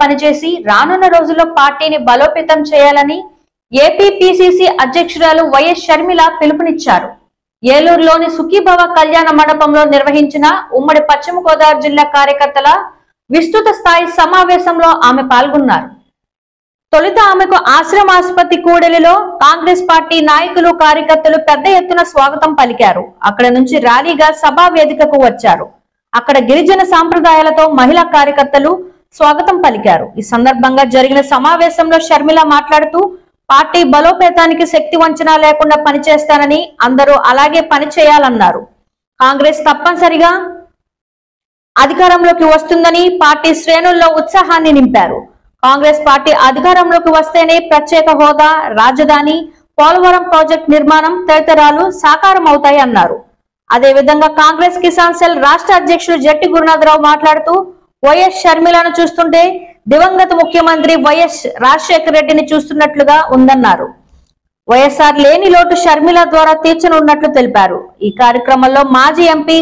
పనిచేసి రానున్న రోజుల్లో పార్టీని బలోపేతం చేయాలని ఏపీ పిసిసి అధ్యక్షురాలు వైఎస్ షర్మిల పిలుపునిచ్చారు. ఏలూరులోని సుఖీభవ కళ్యాణ మండపంలో నిర్వహించిన ఉమ్మడి పశ్చిమ గోదావరి జిల్లా కార్యకర్తల విస్తృత స్థాయి సమావేశంలో ఆమె పాల్గొన్నారు. తొలుత ఆమెకు ఆశ్రమ ఆసుపత్రి కూడలిలో కాంగ్రెస్ పార్టీ నాయకులు కార్యకర్తలు పెద్ద ఎత్తున స్వాగతం పలికారు. అక్కడ నుంచి ర్యాలీగా సభా వేదికకు వచ్చారు. అక్కడ గిరిజన సాంప్రదాయాలతో మహిళా కార్యకర్తలు స్వాగతం పలికారు. ఈ సందర్భంగా జరిగిన సమావేశంలో షర్మిల మాట్లాడుతూ పార్టీ బలోపేతానికి శక్తి వంచన లేకుండా పనిచేస్తానని, అందరూ అలాగే పనిచేయాలన్నారు. కాంగ్రెస్ తప్పనిసరిగా అధికారంలోకి వస్తుందని పార్టీ శ్రేణుల్లో ఉత్సాహాన్ని నింపారు. కాంగ్రెస్ పార్టీ అధికారంలోకి వస్తేనే ప్రత్యేక హోదా, రాజధాని, పోలవరం ప్రాజెక్టు నిర్మాణం తదితరాలు సాకారం అవుతాయి అన్నారు. అదేవిధంగా కాంగ్రెస్ కిసాన్ సెల్ రాష్ట్ర అధ్యక్షులు జట్టి గురునాథరావు మాట్లాడుతూ వైఎస్ షర్మిలను చూస్తుంటే దివంగత ముఖ్యమంత్రి వైఎస్ రాజశేఖర రెడ్డిని చూస్తున్నట్లుగా ఉందన్నారు. వైఎస్ఆర్ లేని లోటు షర్మిల ద్వారా తీర్చనున్నట్లు తెలిపారు. ఈ కార్యక్రమంలో మాజీ ఎంపీ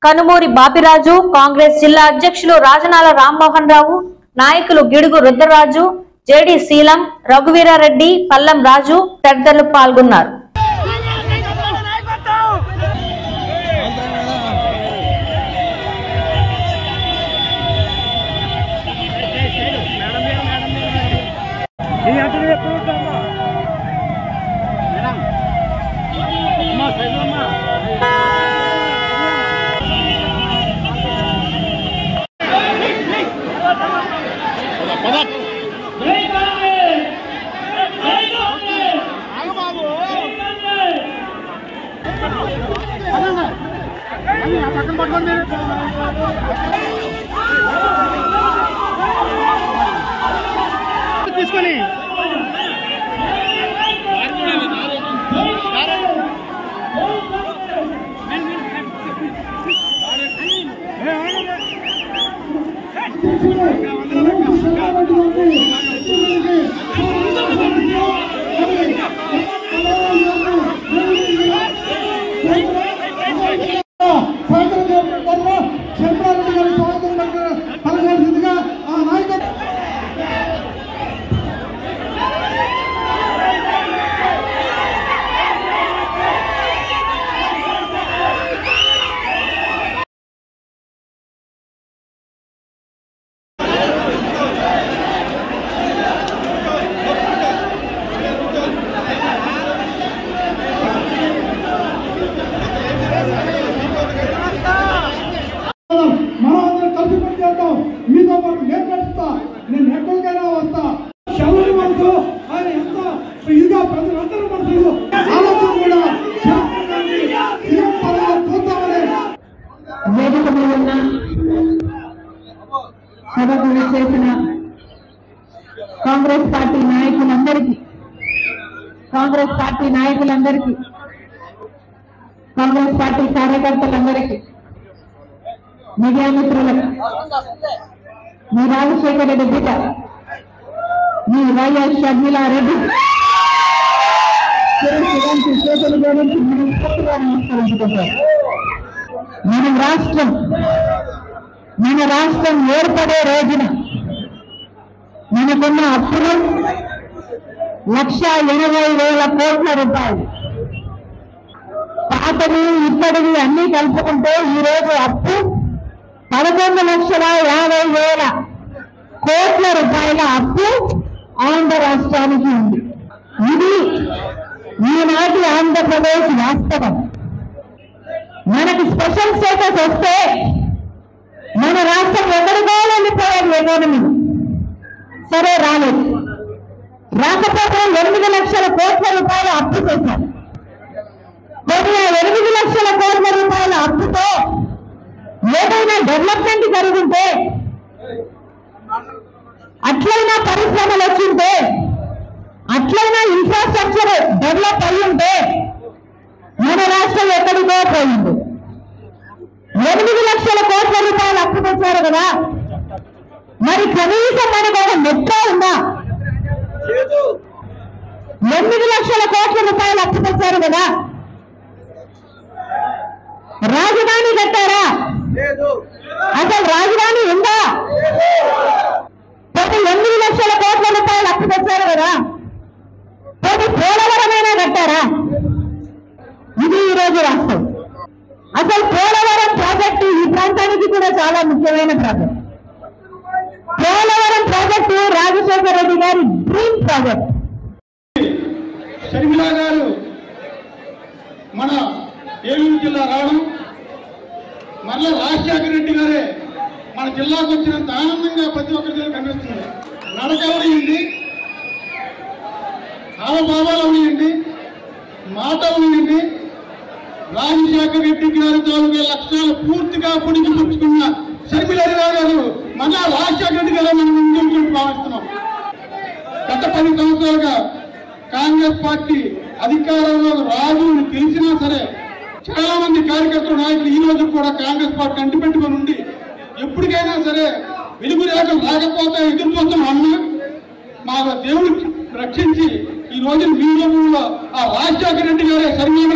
కనుమూరి బాపిరాజు, కాంగ్రెస్ జిల్లా అధ్యక్షులు రాజనాల రామ్మోహన్ రావు, నాయకులు గిడుగు రుద్రరాజు, జేడి శీలం, రఘువీరారెడ్డి, పల్లం రాజు తదితరులు పాల్గొన్నారు. తీసుకొని మీతో పాటు నేను నడుస్తా, నేను ఎక్కడికైనా వస్తా. శౌర్య మనసు ఆయన ఎంత ఇదిగా ప్రజలందరూ మనసు ఆలోచన కూడా వేదిక మీద ఉన్న సభకు చేసిన కాంగ్రెస్ పార్టీ నాయకులందరికీ, కాంగ్రెస్ పార్టీ కార్యకర్తలందరికీ, మీడియా మిత్రులకు, మీ రాజశేఖర రెడ్డి బిడ్డ, మీ వైఎస్ షర్మిల రెడ్డి చేతులు జోడించి మనస్ఫూర్తిగా నమస్కరించుకుంటారు. మన రాష్ట్రం ఏర్పడే రోజున మనకున్న అప్పులు 1,80,000 కోట్ల రూపాయలు. పాతవి ఇప్పటివి అన్ని కలుపుకుంటే ఈ రోజు అప్పు 11,50,000 కోట్ల రూపాయల అప్పు ఆంధ్ర రాష్ట్రానికి ఉంది. ఇది ఈనాటి ఆంధ్రప్రదేశ్ వాస్తవం. మనకి స్పెషల్ స్టేటస్ వస్తే మన రాష్ట్రం ఎక్కడికో వెళ్ళిపోయారు ఎకానమీ. సరే రాలేదు. రాకపోతే 8 లక్షల కోట్ల రూపాయల అప్పు చేశారు. మరి 8 లక్షల కోట్ల రూపాయల అప్పుతో ఏదైనా డెవలప్మెంట్ జరుగుంటే, అట్లయినా పరిశ్రమలు వచ్చింటే, అట్లయినా ఇన్ఫ్రాస్ట్రక్చర్ డెవలప్ అయి ఉంటే మన రాష్ట్రం ఎక్కడికో పోయింది. 8 లక్షల కోట్ల రూపాయలు అప్పు తెచ్చారు కదా, మరి కనీసం మనకు ఒక మెట్రో ఉందా? 8 లక్షల కోట్ల రూపాయలు అప్పు తెచ్చారు కదా, రాజధాని కట్టారా? అసలు రాజధాని ఉందా? తెచ్చారు కదా, పోనీ పోలవరమైనా కట్టారా? ఇది ఈరోజు రాష్ట్రం. అసలు పోలవరం ప్రాజెక్టు ఈ ప్రాంతానికి కూడా చాలా ముఖ్యమైన ప్రాజెక్ట్. పోలవరం ప్రాజెక్టు రాజశేఖర రెడ్డి గారి డ్రీమ్ ప్రాజెక్ట్. షర్మిల గారు మన ఏలూరు జిల్లా రావడం, మరలా రాజశేఖర రెడ్డి గారే మన జిల్లాకు వచ్చినంత ఆనందంగా ప్రతి ఒక్కరి కనిపిస్తుంది. నడక అవనియండి, హావభావాలు అవనియండి, మాట అవనియండి, రాజశేఖర రెడ్డి గారి తాలూకా లక్ష్యాలు పూర్తిగా పొడిగిపుచ్చుకున్న షర్మిల గారు మన రాజశేఖర రెడ్డి గారు మనం ముందుకు భావిస్తున్నాం. గత 10 సంవత్సరాలుగా కాంగ్రెస్ పార్టీ అధికారంలో రాదు అని తెలిసినా సరే చాలా మంది కార్యకర్తలు, నాయకులు ఈ రోజు కూడా కాంగ్రెస్ పార్టీ అంటిపెట్టుకుని ఉండి ఎప్పటికైనా సరే వెలుగు రేఖలు రాకపోతే ఎదురు చూస్తాం అన్న మా దేవుడు రక్షించి ఈ రోజు మీ రూపంలో ఆ రాజశేఖర రెడ్డి గారే సర్వీన